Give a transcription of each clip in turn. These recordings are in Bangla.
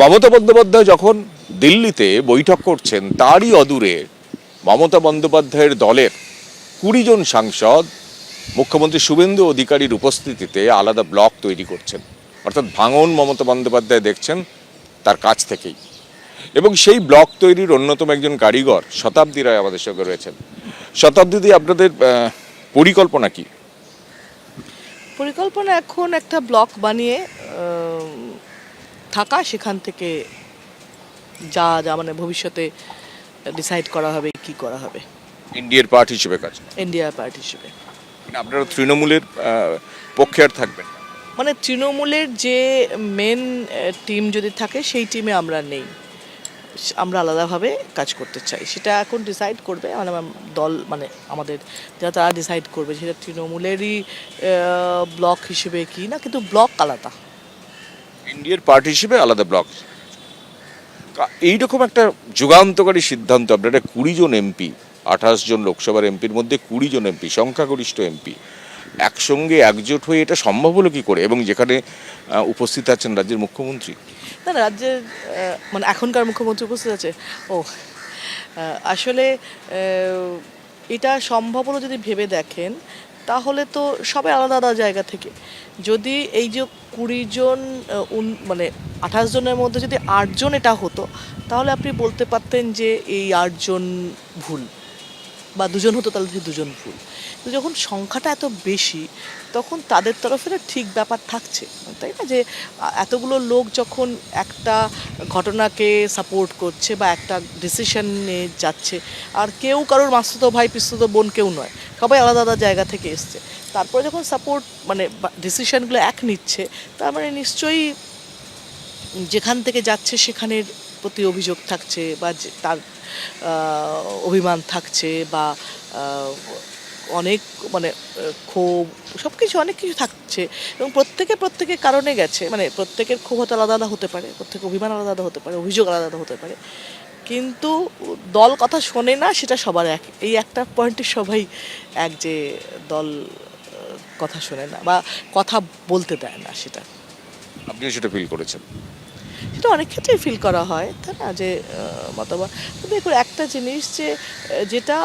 মমতা বন্দ্যোপাধ্যায় যখন দিল্লিতে বৈঠক করছেন তারই অদূরে মমতা বন্দ্যোপাধ্যায়ের দলের 20 জন সাংসদ মুখ্যমন্ত্রী শুভেন্দু অধিকারীর উপস্থিতিতে আলাদা ব্লক তৈরি করছেন, অর্থাৎ ভাঙন মমতা বন্দ্যোপাধ্যায় দেখছেন তার কাছ থেকেই। এবং সেই ব্লক তৈরির অন্যতম একজন কারিগর শতাব্দী রায় আমাদের সঙ্গে রয়েছেন। শতাব্দী, আপনাদের পরিকল্পনা কি? পরিকল্পনা এখন একটা ব্লক বানিয়ে থাকা, সেখান থেকে যা যা মানে ভবিষ্যতে ডিসাইড করা হবে কি করা হবে। ইন্ডিয়ার পার্ট হিসেবে কাজ, ইন্ডিয়া পার্টি হিসেবে মানে আপনারা তৃণমূলের পক্ষে আর থাকবেন? মানে তৃণমূলের যে মেন টিম যদি থাকে সেই টিমে আমরা নেই, আমরা আলাদাভাবে কাজ করতে চাই। সেটা এখন ডিসাইড করবে মানে দল, মানে আমাদের যারা তারা ডিসাইড করবে সেটা তৃণমূলেরই ব্লক হিসেবে কি না, কিন্তু ব্লক আলাদা। ইন্ডিয়ার পার্টি হিসেবে আলাদা ব্লক। এইরকম একটা যুগান্তকারী সিদ্ধান্ত, আপনারা 20 জন এমপি, 28 জন লোকসভার এমপির মধ্যে 20 জন এমপি, সংখ্যাগরিষ্ঠ এমপি একসঙ্গে একজোট হয়ে এটা সম্ভব হলো কি করে? এবং যেখানে উপস্থিত আছেন রাজ্যের মুখ্যমন্ত্রী। না না, রাজ্যের মানে এখনকার মুখ্যমন্ত্রী উপস্থিত আছে। ও আসলে এটা সম্ভব হলো যদি ভেবে দেখেন, তাহলে তো সবাই আলাদা আলাদা জায়গা থেকে। যদি এই যে 20 জন মানে 28 জনের মধ্যে যদি 8 জন এটা হতো, তাহলে আপনি বলতে পারতেন যে এই 8 জন ভুল, বা 2 জন হতো তাহলে 2 জন ভুল। তো যখন সংখ্যাটা এত বেশি, তখন তাদের তরফে না ঠিক ব্যাপার থাকছে, তাই না? যে এতগুলো লোক যখন একটা ঘটনাকে সাপোর্ট করছে বা একটা ডিসিশন নিয়ে যাচ্ছে, আর কেউ কারোর মাস্তুতো ভাই পিস্তুতো বোন কেউ নয়, সবাই আলাদা আলাদা জায়গা থেকে এসছে, তারপরে যখন সাপোর্ট মানে ডিসিশনগুলো এক নিচ্ছে, তার মানে নিশ্চয়ই যেখান থেকে যাচ্ছে সেখানের প্রতি অভিযোগ থাকছে, বা তার অভিমান থাকছে, বা অনেক মানে ক্ষোভ, সব কিছু অনেক কিছু থাকছে। এবং প্রত্যেকের কারণে গেছে, মানে প্রত্যেকের ক্ষোভ হয়তো আলাদা আলাদা হতে পারে, প্রত্যেকের অভিমান আলাদা আলাদা হতে পারে, অভিযোগ আলাদা আলাদা হতে পারে, কিন্তু দল কথা শোনে না, সেটা সবার এক। এই একটা পয়েন্টে সবাই এক, যে দল কথা শোনে না বা কথা বলতে দেয় না, সেটা আপনিও সেটা ফিল করেছেন? সেটা অনেক ক্ষেত্রেই ফিল করা হয়, তাই না? যে মতামত দেখুন, একটা জিনিস যে যেটা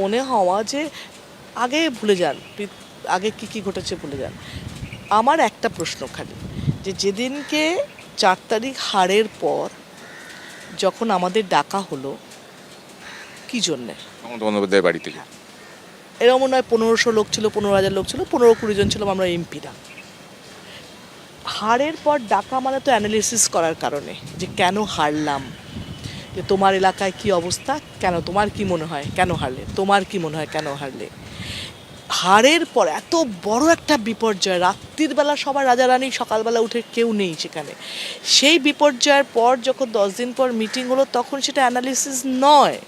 মনে হওয়া যে আগে ভুলে যান, আগে কি কি ঘটেছে ভুলে যান। আমার একটা প্রশ্ন খালি, যে যেদিনকে 4 তারিখ হারের পর যখন আমাদের ডাকা হলো, কি জন্যে? মমতা বন্দ্যোপাধ্যায়ের বাড়ি থেকে এরকম মনে হয় 1500 লোক ছিল, 15,000 লোক ছিল, 15-20 জন ছিলাম আমরা এমপিরা। হারের পর ডাকা মানে তো অ্যানালিসিস করার কারণে, যে কেন হারলাম, যে তোমার এলাকায় কি অবস্থা, কেন, তোমার কি মনে হয় কেন হারলে, তোমার কি মনে হয় কেন হারলে। হারের পর এত বড় একটা বিপর্যয়, রাত্রির বেলা সবার রাজা রানী, সকালবেলা উঠে কেউ নেই সেখানে, সেই বিপর্যয়ের পর যখন 10 দিন পর মিটিং হলো, তখন সেটা অ্যানালিসিস নয়,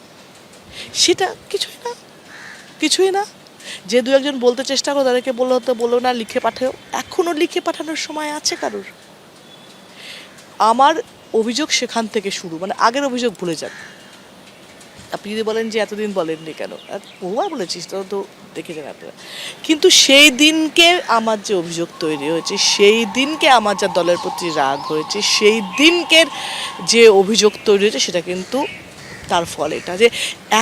সেটা কিছুই না, কিছুই না। যে 2-1 বলতে চেষ্টা করো, তাদেরকে বললো হতো বলো না, লিখে পাঠাও। এখনও লিখে পাঠানোর সময় আছে কারোর? আমার অভিযোগ সেখান থেকে শুরু, মানে আগের অভিযোগ ভুলে যান। আপনি যদি বলেন যে এতদিন বলেননি কেন, বহুবার বলেছিস, তো দেখেছেন আপনারা। কিন্তু সেই দিনকে আমার যে অভিযোগ তৈরি হয়েছে, সেই দিনকে আমার যা দলের প্রতি রাগ হয়েছে, সেই দিনকের যে অভিযোগ তৈরি হয়েছে, সেটা কিন্তু তার ফল এটা যে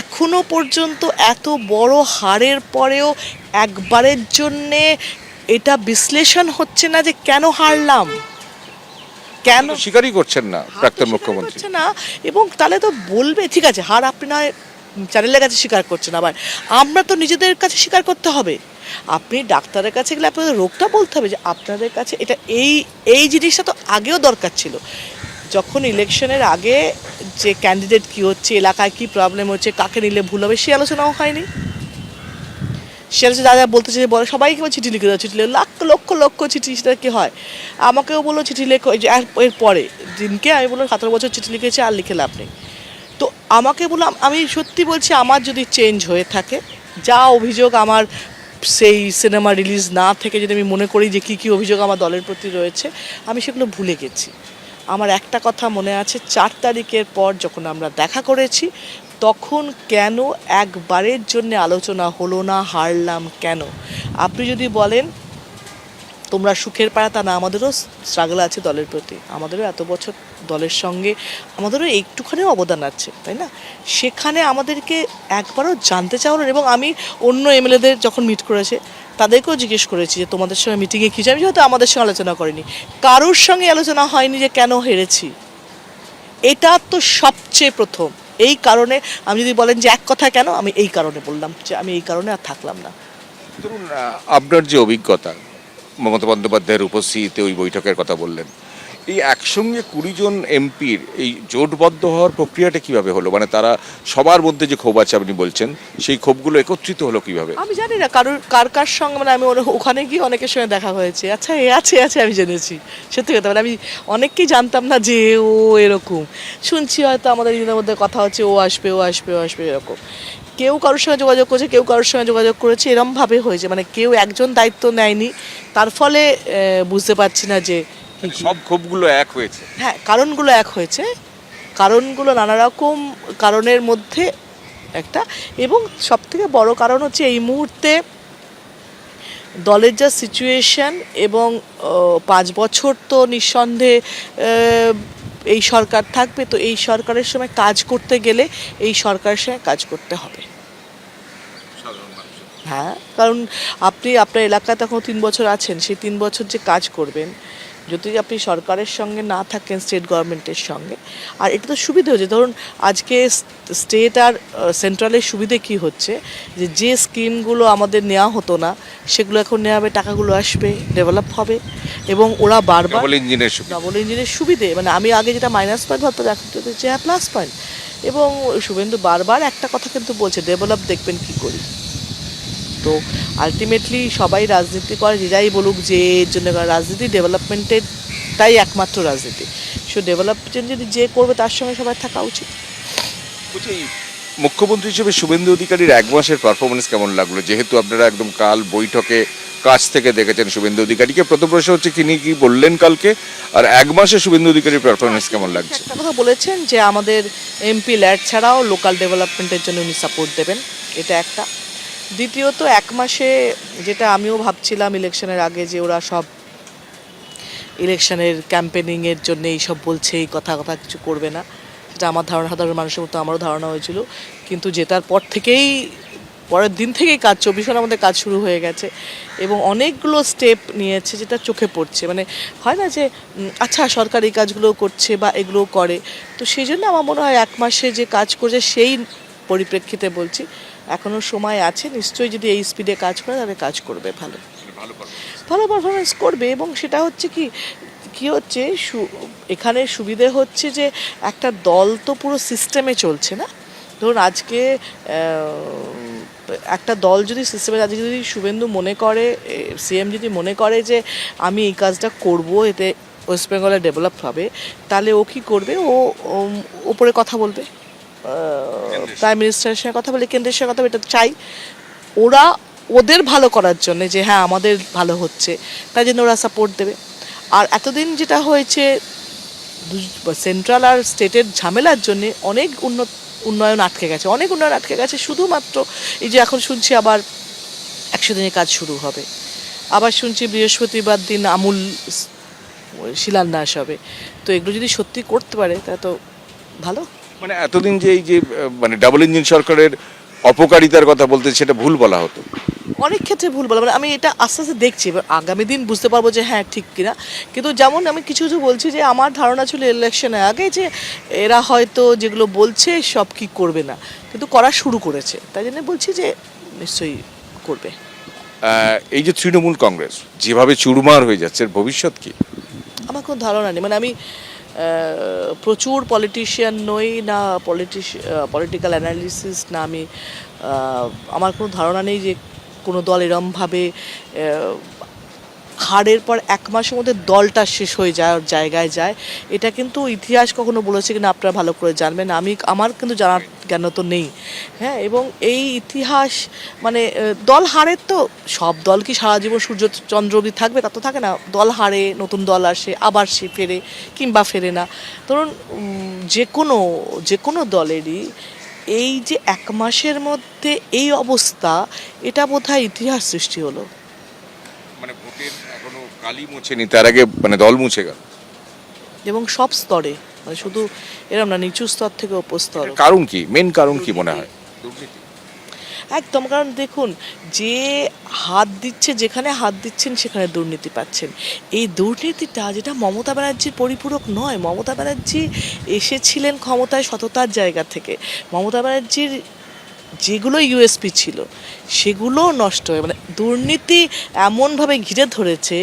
এখনো পর্যন্ত এত বড় হারের পরেও একবারের জন্যে এটা বিশ্লেষণ হচ্ছে না যে কেন হারলাম, কেন স্বীকারই করছেন না প্রাক্তন মুখ্যমন্ত্রী। হচ্ছে না। এবং তাহলে তো বলবে, ঠিক আছে হার আপনি নয় চ্যানেলের কাছে স্বীকার করছেন, আবার আমরা তো নিজেদের কাছে স্বীকার করতে হবে। আপনি ডাক্তারের কাছে গেলে আপনাদের রোগটা বলতে হবে, যে আপনাদের কাছে এটা এই জিনিসটা তো আগেও দরকার ছিল। যখন ইলেকশনের আগে যে ক্যান্ডিডেট কী হচ্ছে, এলাকায় কী প্রবলেম হচ্ছে, কাকে নিলে ভুল হবে, সেই আলোচনাও হয়নি। সে আলোচনা যা যা বলতে চাই বলে, সবাইকে চিঠি লিখে দেওয়া, চিঠি লিখে লক্ষ লক্ষ চিঠি, সেটা কি হয়? আমাকেও বললো চিঠি লেখো, এর পরে দিনকে আমি বললাম 17 বছর চিঠি লিখেছি, আর লিখে লাভ নেই। তো আমাকে বললাম, আমি সত্যি বলছি, আমার যদি চেঞ্জ হয়ে থাকে, যা অভিযোগ আমার সেই সিনেমা রিলিজ না থেকে যদি আমি মনে করি যে কী কী অভিযোগ আমার দলের প্রতি রয়েছে, আমি সেগুলো ভুলে গেছি। আমার একটা কথা মনে আছে, 4 তারিখের পর যখন আমরা দেখা করেছি, তখন কেন একবারের জন্য আলোচনা হলো না হারলাম কেন। আপনি যদি বলেন তোমরা সুখের পাড়া তা না, আমাদেরও স্ট্রাগল আছে দলের প্রতি, আমাদেরও এত বছর দলের সঙ্গে আমাদেরও একটুখানিও অবদান আছে, তাই না? সেখানে আমাদেরকে একবারও জানতে চাও না। এবং আমি অন্য এমএলএদের যখন মিট করেছে তাদেরকেও জিজ্ঞেস করেছি যে তোমাদের সঙ্গে মিটিংয়ে কী, আমি হয়তো আমাদের সঙ্গে আলোচনা করিনি, কারোর সঙ্গে আলোচনা হয়নি যে কেন হেরেছি। এটা তো সবচেয়ে প্রথম। এই কারণে আমি যদি বলেন যে এক কথা কেন, আমি এই কারণে বললাম যে আমি এই কারণে আর থাকলাম না। ধরুন আপনার যে অভিজ্ঞতা, মমতা বন্দ্যোপাধ্যায়ের উপস্থিতিতে ওই বৈঠকের কথা বললেন, এই একসঙ্গে 20 জন এমপির এই জোটবদ্ধ হওয়ার প্রক্রিয়াটা কিভাবে হলো? মানে তারা সবার মধ্যে যে ক্ষোভ আছে আপনি বলছেন, সেই ক্ষোভগুলো একত্রিত হলো কিভাবে? আমি জানি না কার সঙ্গে, মানে আমি ওখানে গিয়ে অনেকের সঙ্গে দেখা হয়েছে, আচ্ছা এ আছে আমি জেনেছি। সত্যি কথা, মানে আমি অনেককেই জানতাম না যে ও এরকম। শুনছি হয়তো আমাদের নিজেদের মধ্যে কথা হচ্ছে, ও আসবে এরকম। কেউ কারোর সঙ্গে যোগাযোগ করছে, কেউ কারোর সঙ্গে যোগাযোগ করেছে, এরমভাবে হয়েছে। মানে কেউ একজন দায়িত্ব নেয়নি, তার ফলে বুঝতে পারছি না যে সব ক্ষোভগুলো এক হয়েছে। হ্যাঁ, কারণগুলো এক হয়েছে, কারণগুলো নানা রকম কারণের মধ্যে একটা। এবং সবথেকে বড় কারণ হচ্ছে এই মুহূর্তে দলের যা সিচুয়েশন, এবং 5 বছর তো নিঃসন্দেহে এই সরকার থাকবে, তো এই সরকারের সময় কাজ করতে গেলে এই সরকারের সঙ্গে কাজ করতে হবে। হ্যাঁ, কারণ আপনি আপনার এলাকাতে এখন 3 বছর আছেন, সেই 3 বছর যে কাজ করবেন, যদি আপনি সরকারের সঙ্গে না থাকেন, স্টেট গভর্নমেন্টের সঙ্গে। আর এটা তো সুবিধে হচ্ছে, ধরুন আজকে স্টেট আর সেন্ট্রালের সুবিধে কি হচ্ছে, যে স্কিমগুলো আমাদের নেওয়া হতো না সেগুলো এখন নেওয়া হবে, টাকাগুলো আসবে, ডেভেলপ হবে। এবং ওরা বারবার ডবল ইঞ্জিনের সুবিধে, মানে আমি আগে যেটা মাইনাস পয়েন্ট ভাবতাম, এখন তো হচ্ছে হ্যাঁ প্লাস পয়েন্ট। এবং শুভেন্দু বারবার একটা কথা কিন্তু বলছে, ডেভেলপ দেখবেন কি করি। তো আলটিমেটলি সবাই রাজনীতি করে, যে যাই বলুক যে এর জন্য রাজনীতি, ডেভেলপমেন্টের তাই একমাত্র রাজনীতি। সো ডেভেলপমেন্ট যদি যে করবে তার সঙ্গে সবাই থাকা উচিত। মুখ্যমন্ত্রী হিসেবে শুভেন্দু অধিকারীর 1 মাসের পারফরমেন্স কেমন লাগলো? যেহেতু আপনারা একদম কাল বৈঠকে কাছ থেকে দেখেছেন শুভেন্দু অধিকারীকে, প্রথম প্রশ্ন হচ্ছে তিনি কি বললেন কালকে, আর 1 মাসে শুভেন্দু অধিকারীর পারফরমেন্স কেমন লাগছে? একটা কথা বলেছেন যে আমাদের এমপি ল্যাড ছাড়াও লোকাল ডেভেলপমেন্টের জন্য উনি সাপোর্ট দেবেন, এটা একটা। দ্বিতীয়ত 1 মাসে যেটা আমিও ভাবছিলাম ইলেকশনের আগে, যে ওরা সব ইলেকশনের ক্যাম্পেনিংয়ের জন্য এইসব বলছে, এই কথা কিছু করবে না, সেটা আমার ধারণা, সাধারণ মানুষের মতো আমারও ধারণা হয়েছিল। কিন্তু জেতার পর থেকেই, পরের দিন থেকেই কাজ, 24 ঘন্টার মধ্যে কাজ শুরু হয়ে গেছে, এবং অনেকগুলো স্টেপ নিয়েছে যেটা চোখে পড়ছে। মানে হয় না যে আচ্ছা সরকার এই কাজগুলো করছে বা এগুলো করে, তো সেই জন্য আমার মনে হয় 1 মাসে যে কাজ করছে সেই পরিপ্রেক্ষিতে বলছি, এখনও সময় আছে, নিশ্চয়ই যদি এই স্পিডে কাজ করে তাহলে কাজ করবে, ভালো পারফরমেন্স করবে। এবং সেটা হচ্ছে কি হচ্ছে, এখানে সুবিধে হচ্ছে যে একটা দল তো পুরো সিস্টেমে চলছে না। ধরুন আজকে একটা দল যদি সিস্টেমে, আজকে যদি শুভেন্দু মনে করে, সিএম যদি মনে করে যে আমি এই কাজটা করব, এতে ওয়েস্ট বেঙ্গলে ডেভেলপ হবে, তাহলে ও কী করবে, ও ওপরে কথা বলবে, প্রাইম মিনিস্টারের সঙ্গে কথা বলে, কেন্দ্রের সঙ্গে কথা বলে। এটা চাই ওরা ওদের ভালো করার জন্য, যে হ্যাঁ আমাদের ভালো হচ্ছে, তাই জন্য ওরা সাপোর্ট দেবে। আর এতদিন যেটা হয়েছে, সেন্ট্রাল আর স্টেটের ঝামেলার জন্যে অনেক উন্নয়ন আটকে গেছে, শুধুমাত্র এই যে এখন শুনছি আবার 100 দিনের কাজ শুরু হবে, আবার শুনছি বৃহস্পতিবার দিন আমূল শিলান্যাস হবে। তো এগুলো যদি সত্যি করতে পারে তাহলে তো ভালো। মানে এতদিন যে এই যে মানে ডাবল ইঞ্জিন সরকারের অপকারিতার কথা বলতে, সেটা ভুল বলা হতো, অনেক ক্ষেত্রে ভুল বলা, মানে আমি এটা আস্তে আস্তে দেখছি, এবার আগামী দিন বুঝতে পারবো যে হ্যাঁ ঠিক কিনা। কিন্তু যেমন আমি কিছু বলছি যে আমার ধারণা ছিল ইলেকশনের আগে যে এরা হয়তো যেগুলো বলছে সব কি করবে না, কিন্তু করা শুরু করেছে, তাই জন্য বলছি যে নিশ্চয়ই করবে। এই যে তৃণমূল কংগ্রেস যেভাবে চুরমার হয়ে যাচ্ছে, এর ভবিষ্যৎ কি? আমার কোনো ধারণা নেই, মানে আমি প্রচুর পলিটিশিয়ান নই না, পলিটিক্যাল অ্যানালিসিস না, আমি আমার কোনো ধারণা নেই যে কোনো দল এরমভাবে হারের পর 1 মাসের মধ্যে দলটা শেষ হয়ে যায়, জায়গায় যায়। এটা কিন্তু ইতিহাস কখনো বলেছে কিনা আপনারা ভালো করে জানবেন, আমার কিন্তু জানার জ্ঞান তো নেই। হ্যাঁ, এবং এই ইতিহাস মানে দল হারে, তো সব দল কি সারা জীবন সূর্যচন্দ্র অবধি থাকবে? তা তো থাকে না, দল হারে, নতুন দল আসে, আবার সে ফেরে কিংবা ফেরে না। ধরুন যে কোনো দলেরই এই যে 1 মাসের মধ্যে এই অবস্থা, এটা বোধহয় ইতিহাস সৃষ্টি হলো। মানে ভোটের এখনো কালি মুছেনি, তার আগে মানে দল মুছে গেল। এবং সব স্তরে, মানে শুধু এরম না, নিচু স্তর থেকে উপর স্তর। কারণ কি, মেন কারণ কি মনে হয়? দুর্নীতি। একদম, কারণ দেখুন, যে হাত দিচ্ছে, যেখানে হাত দিচ্ছেন সেখানে দুর্নীতি পাচ্ছেন। এই দুর্নীতিটা যেটা মমতা ব্যানার্জির পরিপূরক নয়। মমতা ব্যানার্জি এসেছিলেন ক্ষমতায় সততার জায়গা থেকে। মমতা ব্যানার্জির যেগুলো ইউএসপি ছিল সেগুলো নষ্ট হয়ে, মানে দুর্নীতি এমনভাবে ঘিরে ধরেছে,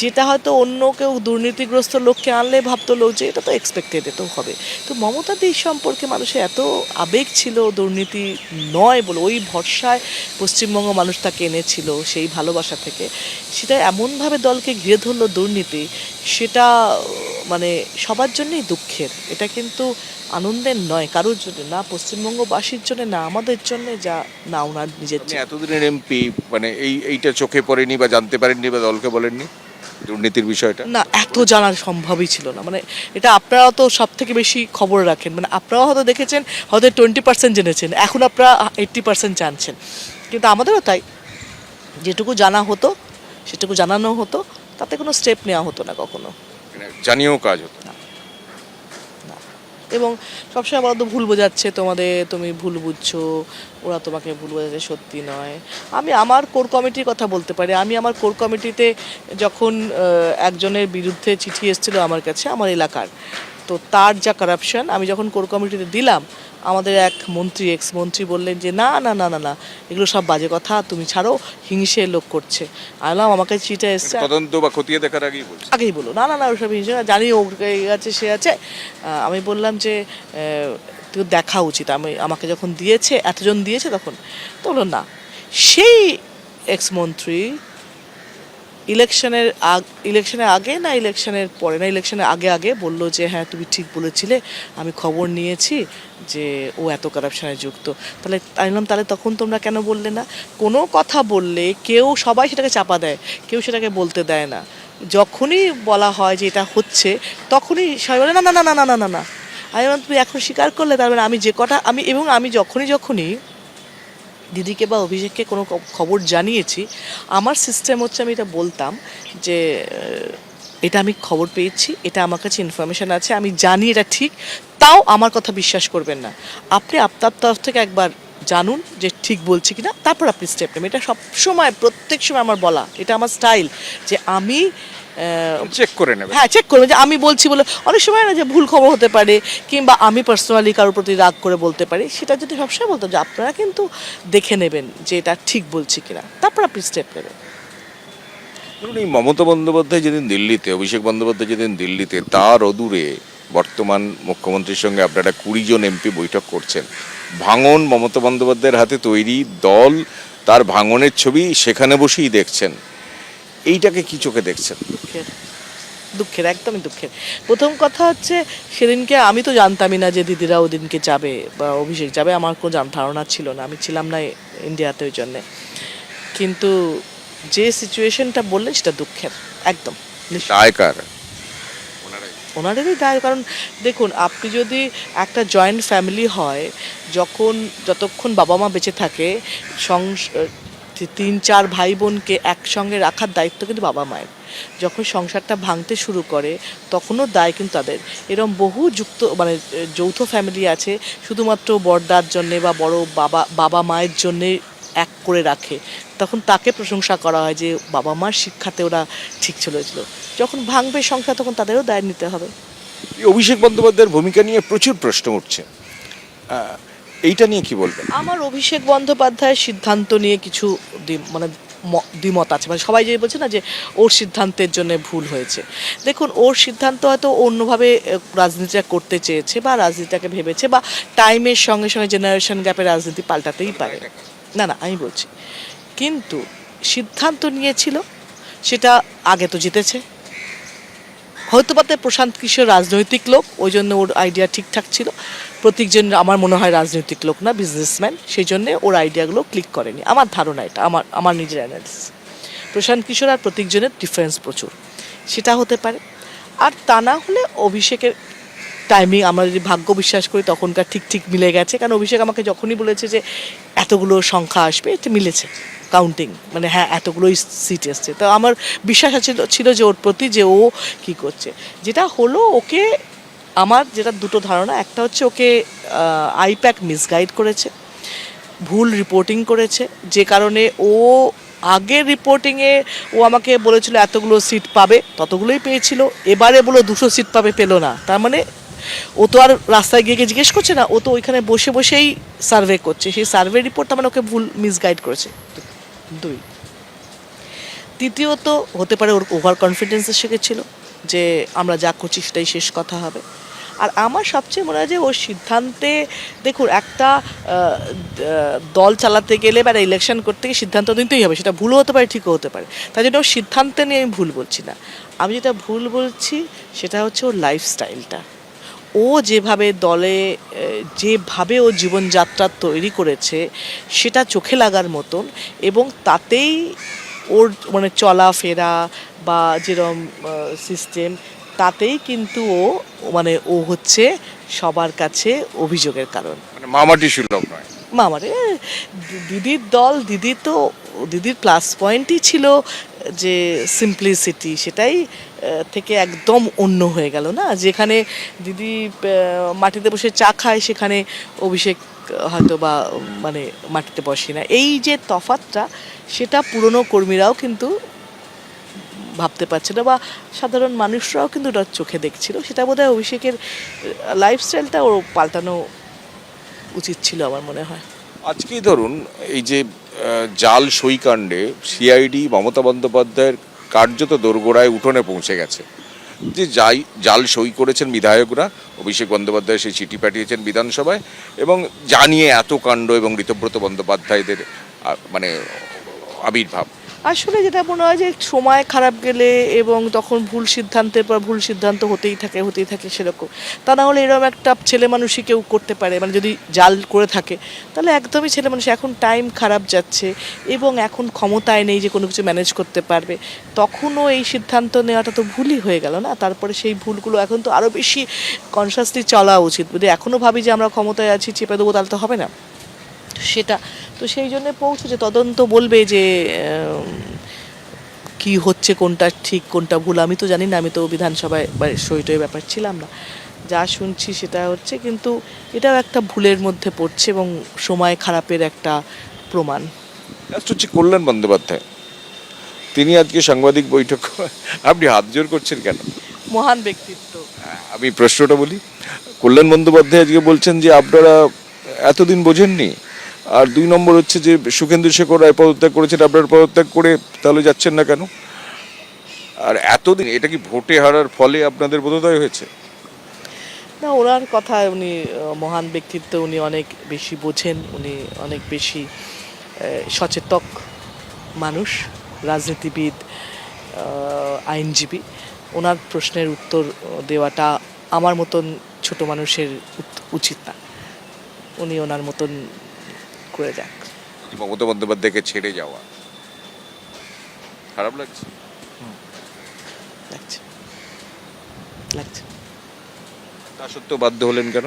যেটা হয়তো অন্য কেউ দুর্নীতিগ্রস্ত লোককে আনলে ভাবতো লোক যে এটা তো এক্সপেক্টেড, এতো হবে। তো মমতা দি সম্পর্কে মানুষের এত আবেগ ছিল, দুর্নীতি নয় বলে ওই ভরসায় পশ্চিমবঙ্গ মানুষ তাকে এনেছিল, সেই ভালোবাসা থেকে সেটা এমনভাবে দলকে ঘিরে ধরলো দুর্নীতি, সেটা মানে সবার জন্যই দুঃখের। এটা কিন্তু আনন্দের নয় কারোর জন্য, না পশ্চিমবঙ্গবাসীর জন্য, না আমাদের জন্য, যা না ওনার নিজের আপনি জন্য। এতদিনের এমপি, মানে এইটা চোখে পড়েনি বা জানতে পারেননি বা দলকে বলেননি দুর্নীতির বিষয়টা? না, এত জানার সম্ভবই ছিল না। মানে এটা আপনারা তো সব থেকে বেশি খবর রাখেন, মানে আপনারাও হয়তো দেখেছেন, হয়তো 20% জেনেছেন, এখন আপনারা 80% জানছেন। কিন্তু আমাদেরও তাই, যেটুকু জানা হতো সেটুকু জানানো হতো, তাতে কোনো স্টেপ নেওয়া হতো না কখনো। মানে জানিয়েও কাজ হতো। এবং সবসময় বলা তো ভুল বোঝাচ্ছে তোমাদের, তুমি ভুল বুঝছো, ওরা তোমাকে ভুল বোঝাচ্ছে, সত্যি নয়। আমি আমার কোর কমিটির কথা বলতে পারি। আমি আমার কোর কমিটিতে যখন একজনের বিরুদ্ধে চিঠি এসেছিল আমার কাছে, আমার এলাকার, তো তার যা কারাপশন, আমি যখন কোর কমিটিতে দিলাম, আমাদের এক মন্ত্রী, এক্স মন্ত্রী বললেন যে না না না না না, এগুলো সব বাজে কথা, তুমি ছাড়ো, হিংসে লোক করছে। আনলাম, আমাকে চিঠি এসছে, তদন্ত বা খতিয়ে দেখার আগেই বলছি। আগেই বলো না না না, ওসব হিংসে না, জানি ও আছে, সে আছে। আমি বললাম যে তুই দেখা উচিত, আমাকে যখন দিয়েছে, এতজন দিয়েছে তখন, তো বললো না। সেই এক্স মন্ত্রী ইলেকশনের আগে না ইলেকশনের পরে, না ইলেকশনের আগে আগে বললো যে হ্যাঁ তুমি ঠিক বলেছিলে, আমি খবর নিয়েছি যে ও এত কারাপশনে যুক্ত। তাহলে আমি বললাম, তাহলে তখন তোমরা কেন বললে না? কোনো কথা বললে কেউ, সবাই সেটাকে চাপা দেয়, কেউ সেটাকে বলতে দেয় না। যখনই বলা হয় যে এটা হচ্ছে, তখনই সবাই বলে না না না না না না না না। আমি বললাম, তুমি এখন স্বীকার করলে, তার মানে আমি যে কটা, আমি যখনই দিদিকে বা অভিষেককে কোনো খবর জানিয়েছি, আমার সিস্টেম হচ্ছে, আমি এটা বলতাম যে এটা আমি খবর পেয়েছি, এটা আমার কাছে ইনফরমেশান আছে, আমি জানি এটা ঠিক, তাও আমার কথা বিশ্বাস করবেন না। আপনি আপনার তরফ থেকে একবার জানুন যে ঠিক বলছি কিনা, তারপর আপনি স্টেপ নেবেন। এটা সবসময়, প্রত্যেক সময় আমার বলা, এটা আমার স্টাইল, যে আমি চেক করে নেবে। হ্যাঁ, চেক করবেন যে আমি বলছি বলে। অনেক সময় না যে ভুল খবর হতে পারে, কিংবা আমি পার্সোনালি কারোর প্রতি রাগ করে বলতে পারি, সেটা যদি সবসময় বলতাম যে আপনারা কিন্তু দেখে নেবেন যে এটা ঠিক বলছি কিনা, তারপর আপনি স্টেপ নেবেন। ধরুন, এই মমতা বন্দ্যোপাধ্যায় যেদিন দিল্লিতে, অভিষেক বন্দ্যোপাধ্যায় যেদিন দিল্লিতে, তার অদূরে বর্তমান মুখ্যমন্ত্রীর সঙ্গে আপনারা 20 জন এমপি বৈঠক করছেন। ভাঙন মমতা বন্দ্যোপাধ্যায়ের হাতে তৈরি, দল তার ভাঙনের ছবি সেখানে বসেই দেখছেন। এইটাকে কি চোখে দেখছেন? দুঃখের, একদমই দুঃখের। প্রথম কথা হচ্ছে, সেদিনকে আমি তো জানতামই না যে দিদিরা ওদিনকে যাবে বা অভিষেক যাবে, আমার কোনো ধারণা ছিল না, আমি ছিলাম না ইন্ডিয়াতে ওই জন্যে। কিন্তু যে সিচুয়েশনটা বললেন সেটা দুঃখের, একদম দায় কার? ওনাদেরই দায়। কারণ দেখুন, আপনি যদি একটা জয়েন্ট ফ্যামিলি হয়, যতক্ষণ বাবা মা বেঁচে থাকে, 3-4 ভাই বোনকে একসঙ্গে রাখার দায়িত্ব কিন্তু বাবা মায়ের। যখন সংসারটা ভাঙতে শুরু করে, তখনও দায় কিন্তু তাদের। এরকম বহু যৌথ ফ্যামিলি আছে, শুধুমাত্র বড়দার জন্যে বা বড় বাবা মায়ের জন্যে এক করে রাখে, তখন তাকে প্রশংসা করা হয় যে বাবা মার শিক্ষাতে ওরা ঠিক চলেছিল। যখন ভাঙবে সংসার, তখন তাদেরও দায় নিতে হবে। এই অভিষেক বন্দ্যোপাধ্যায়ের ভূমিকা নিয়ে প্রচুর প্রশ্ন উঠছে, এইটা নিয়ে কি বলবেন? আমার অভিষেক বন্দ্যোপাধ্যায়ের সিদ্ধান্ত নিয়ে কিছু দ্বিমত আছে। মানে সবাই যে বলছে না যে ওর সিদ্ধান্তের জন্য ভুল হয়েছে, দেখুন, ওর সিদ্ধান্ত হয়তো অন্যভাবে রাজনীতিটা করতে চেয়েছে, বা রাজনীতিটাকে ভেবেছে, বা টাইমের সঙ্গে সঙ্গে জেনারেশন গ্যাপে রাজনীতি পাল্টাতেই পারে। না না, আমি বলছি, কিন্তু সিদ্ধান্ত নিয়েছিল, সেটা আগে তো জিতেছে। হয়তো পাতে প্রশান্ত কিশোর রাজনৈতিক লোক, ওই জন্য ওর আইডিয়া ঠিকঠাক ছিল। প্রতীকজন আমার মনে হয় রাজনৈতিক লোক না, বিজনেসম্যান, সেই জন্যে ওর আইডিয়াগুলো ক্লিক করেনি, আমার ধারণা, এটা আমার নিজের অ্যানালিসিস। প্রশান্ত কিশোর আর প্রতীকজনের ডিফারেন্স প্রচুর, সেটা হতে পারে। আর তা না হলে অভিষেকের টাইমিং, আমরা যদি ভাগ্য বিশ্বাস করি, তখনকার ঠিক মিলে গেছে। কারণ অভিষেক আমাকে যখনই বলেছে যে এতগুলো সংখ্যা আসবে, এটা মিলেছে। কাউন্টিং, মানে হ্যাঁ এতগুলোই সিট এসছে। তো আমার বিশ্বাস ছিল যে ওর প্রতি যে ও কী করছে। যেটা হলো, ওকে আমার যেটা দুটো ধারণা, একটা হচ্ছে ওকে আইপ্যাক মিসগাইড করেছে, ভুল রিপোর্টিং করেছে, যে কারণে ও আগের রিপোর্টিংয়ে ও আমাকে বলেছিল এতগুলো সিট পাবে, ততগুলোই পেয়েছিল, এবারে বলো 200 সিট পাবে, পেলো না। তার মানে ও তো আর রাস্তায় গিয়ে গিয়ে জিজ্ঞেস করছে না, ও তো ওইখানে বসে বসেই সার্ভে করছে, সেই সার্ভে রিপোর্ট তার মানে ওকে ভুল মিসগাইড করেছে। দুই, তৃতীয়ত হতে পারে ওর ওভার কনফিডেন্সের শিখেছিল যে আমরা যা করছি সেটাই শেষ কথা হবে। আর আমার সবচেয়ে মনে হয় যে ওর সিদ্ধান্তে, দেখুন একটা দল চালাতে গেলে বা ইলেকশন করতে গিয়ে সিদ্ধান্ত নিতেই হবে, সেটা ভুলও হতে পারে ঠিকও হতে পারে। তাই জন্য ওর সিদ্ধান্তে নিয়ে আমি ভুল বলছি না, আমি যেটা ভুল বলছি সেটা হচ্ছে ওর লাইফস্টাইলটা। ও যেভাবে দলে যেভাবে ও জীবনযাত্রা তৈরি করেছে সেটা চোখে লাগার মতন, এবং তাতেই ওর মানে চলাফেরা বা যেরম সিস্টেম, তাতেই কিন্তু ও মানে ও হচ্ছে সবার কাছে অভিযোগের কারণ। মানে মামাটি সুলভ নয়। মামারে দিদির দল, দিদি তো দিদির প্লাস পয়েন্টই ছিল যে সিম্পলিসিটি, সেটাই থেকে একদম অন্য হয়ে গেল না। যেখানে দিদি মাটিতে বসে চা খায়, সেখানে অভিষেক হয়তো বা মানে মাটিতে বসে না। এই যে তফাৎটা, সেটা পুরনো কর্মীরাও কিন্তু ভাবতে পারছে না, বা সাধারণ মানুষরাও কিন্তু ওটা চোখে দেখছিল। সেটা বোধহয় অভিষেকের লাইফস্টাইলটা ওর পাল্টানো উচিত ছিল আমার মনে হয়। আজকেই ধরুন এই যে জাল সইকাণ্ডে সিআইডি মমতা বন্দ্যোপাধ্যায়ের কার্যত দোরগোড়ায় উঠোনে পৌঁছে গেছে, যে জাল সই করেছেন বিধায়করা, অভিষেক বন্দ্যোপাধ্যায় সেই চিঠি পাঠিয়েছেন বিধানসভায়, এবং জানিয়ে এত কাণ্ড এবং ঋতব্রত বন্দ্যোপাধ্যায়দের মানে আবির্ভাব। আসলে যেটা মনে হয় যে সময় খারাপ গেলে এবং তখন ভুল সিদ্ধান্তের পর ভুল সিদ্ধান্ত হতেই থাকে সেরকম। তা না হলে এরকম একটা ছেলে মানুষই কেউ করতে পারে, মানে যদি জাল করে থাকে তাহলে একদমই ছেলে মানুষ। এখন টাইম খারাপ যাচ্ছে এবং এখন ক্ষমতায় নেই যে কোনো কিছু ম্যানেজ করতে পারবে, তখনও এই সিদ্ধান্ত নেওয়াটা তো ভুলই হয়ে গেল না। তারপরে সেই ভুলগুলো এখন তো আরও বেশি কনসাসলি চলা উচিত। যদি এখনও ভাবি যে আমরা ক্ষমতায় আছি, চেপে দেবো, তাহলে তো হবে না সেটা। তো সেই জন্য পৌঁছেছে, তদন্ত বলবে যে কি হচ্ছে, কোনটা ঠিক কোনটা ভুল। আমি তো জানি না, আমি তো বিধানসভায় সইটই ব্যাপার ছিলাম না। যা শুনছি সেটা হচ্ছে, কিন্তু এটাও একটা ভুলের মধ্যে পড়ছে এবং সময় খারাপের একটা প্রমাণ। লাস্ট হচ্ছে কল্যাণ বন্দ্যোপাধ্যায়, তিনি আজকে সাংবাদিক বৈঠক, আপনি হাত জোর করছেন কেন? মহান ব্যক্তিত্ব। আমি প্রশ্নটা বলি, কল্যাণ বন্দ্যোপাধ্যায় আজকে বলছেন যে আপনারা এতদিন বোঝেননি, আর 2 নম্বর হচ্ছে যে সুখেন্দু শেখর রায় পদত্যাগ করেছেন, আপনারা পদত্যাগ করে তাহলে যাচ্ছেন না কেন? আর এতদিন এটা কি ভোটে হারার ফলে আপনাদের বোধোদয় হয়েছে? না, ওনার কথায় উনি মহান ব্যক্তিত্ব, উনি অনেক বেশি বোঝেন, উনি অনেক বেশি সচেতক মানুষ, রাজনীতিবিদ, আইনজীবী। ওনার প্রশ্নের উত্তর দেওয়াটা আমার মতন ছোট মানুষের উচিত না। উনি ওনার মতন করে যাক। মমতা বন্দ্যোপাধ্যায়কে ছেড়ে যাওয়া খারাপ লাগছে? লাগছে, লাগছে। তা সত্ত্বেও বাধ্য হলেন কেন?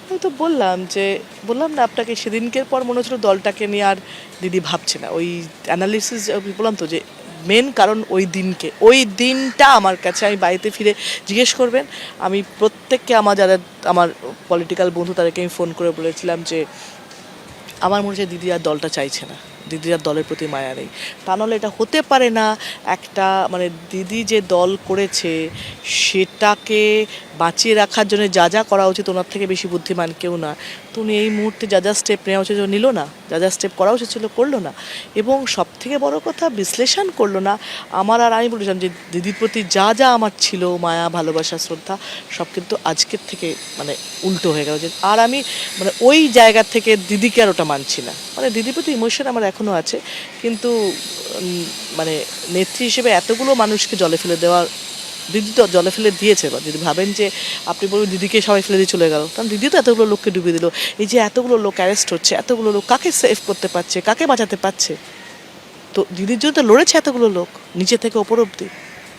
আমি তো বললাম না আপনাকে, সেদিনকের পর মনে হচ্ছিল দলটাকে নিয়ে আর দিদি ভাবছে না। ওই অ্যানালিসিস বললাম তো, যে মেন কারণ ওই দিনটা আমার কাছে, আমি বাড়িতে ফিরে জিজ্ঞেস করবেন, আমি প্রত্যেককে আমার পলিটিক্যাল বন্ধু তাদেরকে আমি ফোন করে বলেছিলাম যে আমার মনে হচ্ছে দিদি আর দলটা চাইছে না, দিদির আর দলের প্রতি মায়া নেই। তা নাহলে এটা হতে পারে না। একটা মানে দিদি যে দল করেছে সেটাকে বাঁচিয়ে রাখার জন্য যা যা করা উচিত, ওনার থেকে বেশি বুদ্ধিমান কেউ না। তো উনি এই মুহূর্তে যা যা স্টেপ নেওয়া উচিত নিল না, যা যা স্টেপ করা উচিত ছিল করলো না, এবং সবথেকে বড় কথা বিশ্লেষণ করলো না। আমি বলেছিলাম যে দিদির প্রতি যা যা আমার ছিল মায়া, ভালোবাসা, শ্রদ্ধা, সব কিন্তু আজকের থেকে মানে উল্টো হয়ে গেল। যে আর আমি মানে ওই জায়গা থেকে দিদিকে আর ওটা মানছি না। মানে দিদির প্রতি ইমোশন আমার এখনও আছে, কিন্তু মানে নেত্রী হিসেবে এতগুলো মানুষকে জলে ফেলে দেওয়ার, দিদি তো জলে ফেলে দিয়েছে। বা যদি ভাবেন যে আপনি বলবেন দিদিকে সবাই ফেলে দিয়ে চলে গেল, কারণ দিদি তো এতগুলো লোককে ডুবিয়ে দিল। এই যে এতগুলো লোক অ্যারেস্ট হচ্ছে, এতগুলো লোক কাকে সেভ করতে পারছে, কাকে বাঁচাতে পারছে? তো দিদির জন্য তো লড়েছে এতগুলো লোক, নিচে থেকে ওপর অব্দি,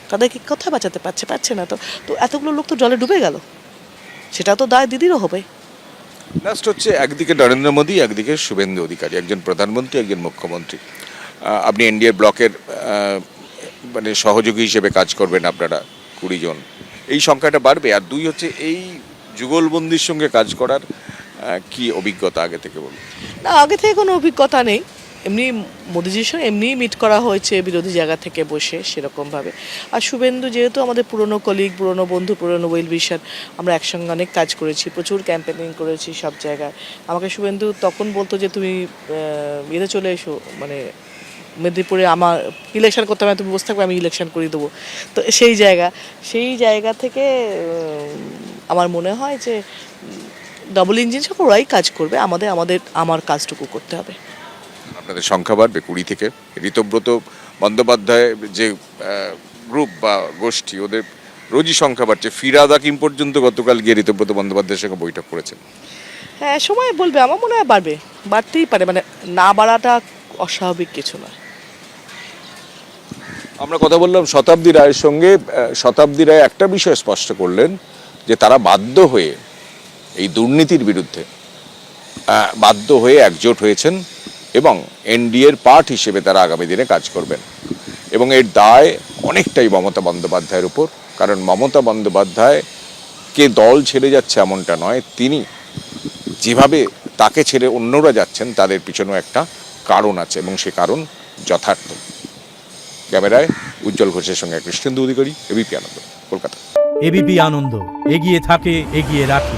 তাদেরকে কোথায় বাঁচাতে পারছে না। তো তো এতগুলো লোক তো জলে ডুবে গেল, সেটা তো দায় দিদিরও হবে। লাস্ট হচ্ছে, একদিকে নরেন্দ্র মোদী, একদিকে শুভেন্দু অধিকারী, একজন প্রধানমন্ত্রী, একজন মুখ্যমন্ত্রী। আপনি এনডিএ ব্লকের মানে সহযোগী হিসেবে কাজ করবেন আপনারা 20 জন, এই সংখ্যাটা বাড়বে? আর দুই হচ্ছে এই যুগলবন্দির সঙ্গে কাজ করার কি অভিজ্ঞতা আগে থেকে বলুন? না, আগে থেকে কোনো অভিজ্ঞতা নেই। এমনি মোদিজির সঙ্গে এমনিই মিট করা হয়েছে বিরোধী জায়গা থেকে বসে সেরকমভাবে। আর শুভেন্দু যেহেতু আমাদের পুরনো কলিগ, পুরনো বন্ধু, পুরনো ওয়েল উইশার, আমরা একসঙ্গে অনেক কাজ করেছি, প্রচুর ক্যাম্পেনিং করেছি সব জায়গায়। আমাকে শুভেন্দু তখন বলতো যে তুমি ইয়েতে চলে এসো, মানে মেদিনীপুরে আমার ইলেকশন করতে হবে, তুমি বসে থাকবে, আমি ইলেকশন করে দেবো। তো সেই জায়গা থেকে আমার মনে হয় যে ডবল ইঞ্জিন সব ওরাই কাজ করবে, আমার কাজটুকু করতে হবে। আপনাদের সংখ্যা বাড়বে 20 থেকে। ঋতব্রত বন্দ্যোপাধ্যায় যে গ্রুপ বা গোষ্ঠী, ওদের রোজই সংখ্যা বাড়ছে। ফিরহাদ হাকিম পর্যন্ত গতকাল গিয়ে ঋতব্রত বন্দ্যোপাধ্যায়ের সঙ্গে বৈঠক করেছেন। হ্যাঁ, সময় বলবে, আমার মনে হয় বাড়বে, বাড়তেই পারে, মানে না বাড়াটা অস্বাভাবিক কিছু নয়। আমরা কথা বললাম শতাব্দী রায়ের সঙ্গে। শতাব্দী রায় একটা বিষয় স্পষ্ট করলেন যে তারা বাধ্য হয়ে এই দুর্নীতির বিরুদ্ধে বাধ্য হয়ে একজোট হয়েছেন এবং এনডিএর পার্ট হিসেবে তারা আগামী দিনে কাজ করবেন, এবং এর দায় অনেকটাই মমতা বন্দ্যোপাধ্যায়ের উপর। কারণ মমতা বন্দ্যোপাধ্যায় কে দল ছেড়ে যাচ্ছে এমনটা নয়, তিনি যেভাবে তাকে ছেড়ে অন্যরা যাচ্ছেন তাদের পিছনেও একটা কারণ আছে, এবং সে কারণ যথার্থ। ক্যামেরায় উজ্জ্বল ঘোষের সঙ্গে কৃষ্ণেন্দু অধিকারী, এবিপি আনন্দ, কলকাতা। এবিপি আনন্দ, এগিয়ে থাকে, এগিয়ে রাখে।